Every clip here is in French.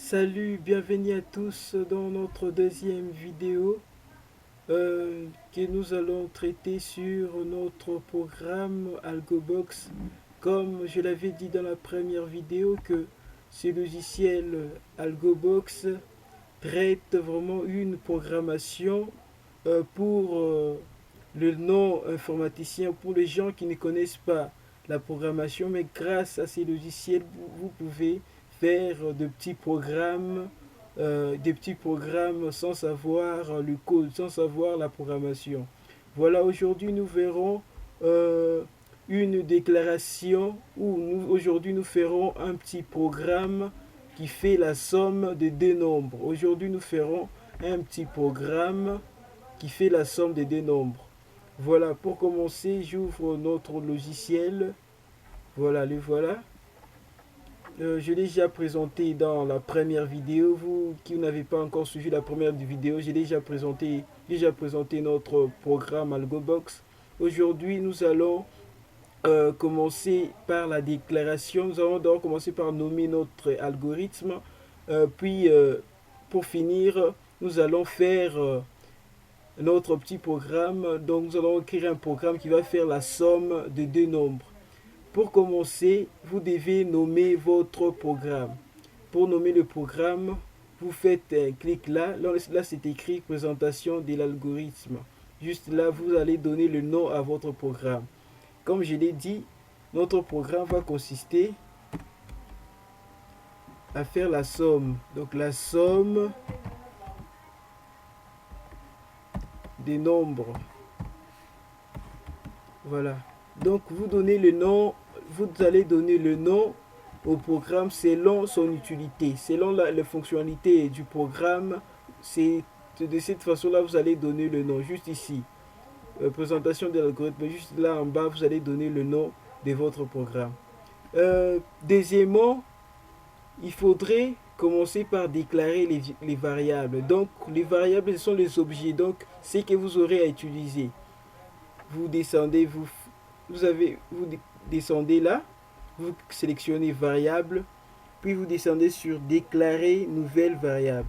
Salut, bienvenue à tous dans notre deuxième vidéo que nous allons traiter sur notre programme AlgoBox. Comme je l'avais dit dans la première vidéo que ce logiciel AlgoBox traite vraiment une programmation pour le non-informaticien, pour les gens qui ne connaissent pas la programmation, mais grâce à ces logiciels, vous pouvez faire des petits programmes sans savoir le code, sans savoir la programmation. Voilà, aujourd'hui nous verrons une déclaration où aujourd'hui nous ferons un petit programme qui fait la somme de deux nombres. Aujourd'hui nous ferons un petit programme qui fait la somme des deux nombres. Voilà, pour commencer, j'ouvre notre logiciel. Voilà, le voilà. Je l'ai déjà présenté dans la première vidéo. Vous qui n'avez pas encore suivi la première vidéo, j'ai déjà présenté notre programme AlgoBox. Aujourd'hui, nous allons commencer par la déclaration. Nous allons donc commencer par nommer notre algorithme. Puis, pour finir, nous allons faire notre petit programme. Donc, nous allons écrire un programme qui va faire la somme de deux nombres. Pour commencer, vous devez nommer votre programme. Pour nommer le programme, vous faites un clic là. Là, c'est écrit présentation de l'algorithme. Juste là, vous allez donner le nom à votre programme. Comme je l'ai dit, notre programme va consister à faire la somme. Donc la somme des nombres. Voilà. Donc vous donnez le nom, vous allez donner le nom au programme selon son utilité, selon la fonctionnalité du programme. C'est de cette façon-là vous allez donner le nom. Juste ici, présentation de l'algorithme. Juste là en bas, vous allez donner le nom de votre programme. Deuxièmement, il faudrait commencer par déclarer les variables. Donc les variables, ce sont les objets. Donc c'est que vous aurez à utiliser. Vous descendez, vous descendez là, vous sélectionnez variable, puis vous descendez sur déclarer nouvelle variable.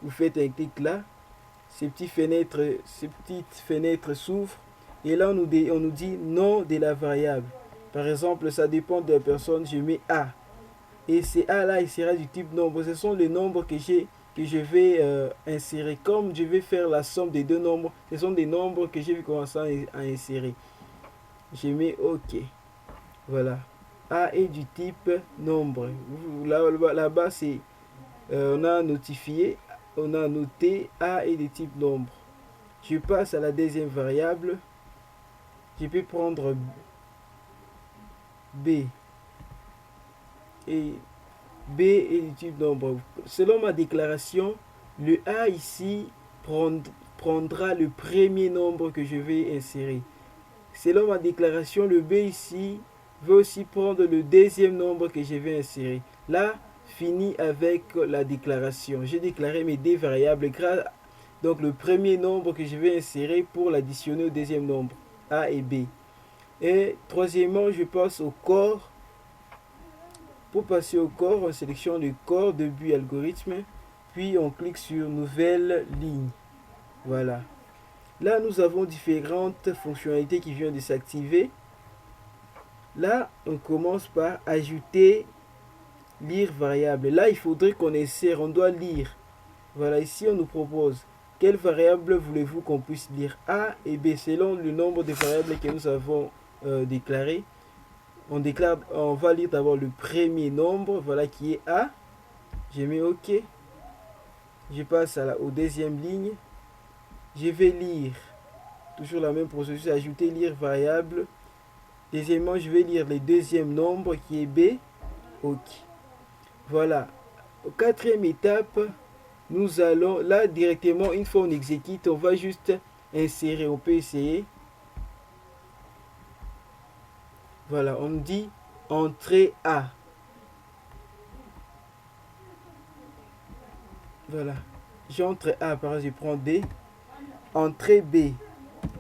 Vous faites un clic là, ces petites fenêtres s'ouvrent et là on nous dit nom de la variable. Par exemple, ça dépend de la personne, je mets A. Et ces A là, il sera du type nombre. Ce sont les nombres que je vais insérer. Comme je vais faire la somme des deux nombres, ce sont des nombres que je vais commencer à insérer. Je mets OK. Voilà. A est du type nombre. Là-bas, c'est on a notifié, on a noté A est du type nombre. Je passe à la deuxième variable. Je peux prendre B. Et B est du type nombre. Selon ma déclaration, le A ici prendra le premier nombre que je vais insérer. Selon ma déclaration, le B ici va aussi prendre le deuxième nombre que je vais insérer. Là, fini avec la déclaration. J'ai déclaré mes deux variables. Donc le premier nombre que je vais insérer pour l'additionner au deuxième nombre, A et B. Et troisièmement, je passe au corps. Pour passer au corps, on sélectionne le corps début algorithme, puis on clique sur nouvelle ligne. Voilà. Là, nous avons différentes fonctionnalités qui viennent de s'activer. Là, on commence par ajouter, lire variable. Là, il faudrait qu'on insère, on doit lire. Voilà, ici, on nous propose quelle variable voulez-vous qu'on puisse lire, A et B, selon le nombre de variables que nous avons déclarées. On va lire d'abord le premier nombre, voilà, qui est A. Je mets OK. Je passe aux deuxième ligne. Je vais lire, toujours la même processus, ajouter, lire variable. Deuxièmement, je vais lire le deuxième nombre qui est B. OK. Voilà. Au quatrième étape, nous allons, là directement, une fois on exécute, on va juste insérer, on peut essayer. Voilà, on me dit entrée A. Voilà. J'entre A, par exemple, je prends D. Entrée B.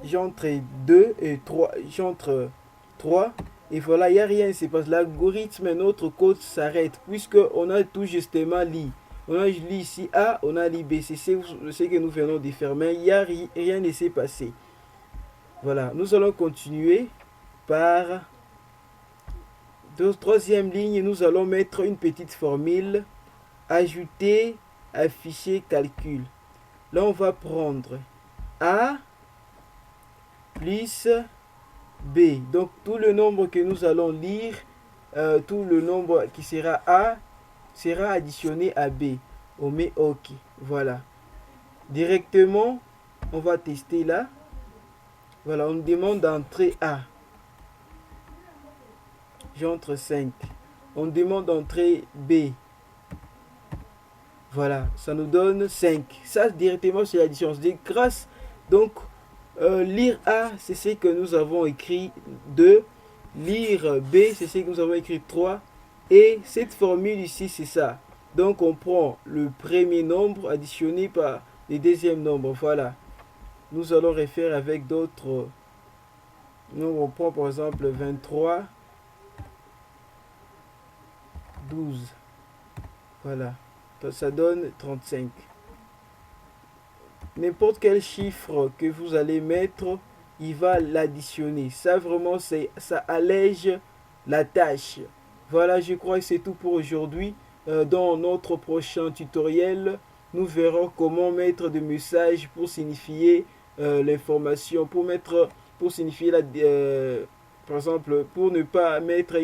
J'entre 2 et 3. J'entre 3. Et voilà, il n'y a rien. C'est parce que l'algorithme, notre code s'arrête. Puisqu'on a tout justement lu. On a lu ici A, on a lu B. C'est ce que nous venons de faire. Mais il n'y a rien ne s'est passé. Voilà. Nous allons continuer par troisième ligne. Nous allons mettre une petite formule. Ajouter, afficher, calcul. Là, on va prendre A plus B. Donc, tout le nombre que nous allons lire, tout le nombre qui sera A, sera additionné à B. On met OK. Voilà. Directement, on va tester là. Voilà, on nous demande d'entrer A. J'entre 5. On demande d'entrer B. Voilà, ça nous donne 5. Ça, directement, c'est l'addition. Grâce, donc, lire A, c'est ce que nous avons écrit 2. Lire B, c'est ce que nous avons écrit 3. Et cette formule ici, c'est ça. Donc, on prend le premier nombre additionné par le deuxième nombre. Voilà. Nous allons refaire avec d'autres. Nous, on prend par exemple 23, 12. Voilà. Ça donne 35. N'importe quel chiffre que vous allez mettre, il va l'additionner. Ça vraiment, ça allège la tâche. Voilà, je crois que c'est tout pour aujourd'hui. Dans notre prochain tutoriel, nous verrons comment mettre des messages pour signifier l'information, pour signifier par exemple, pour ne pas mettre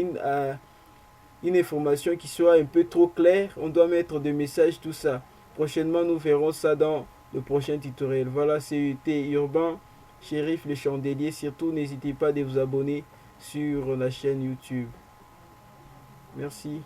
une information qui soit un peu trop claire, on doit mettre des messages, tout ça. Prochainement, nous verrons ça dans le prochain tutoriel. Voilà, c'était Urbain, Shérif le Chandelier. Surtout, n'hésitez pas à vous abonner sur la chaîne YouTube. Merci.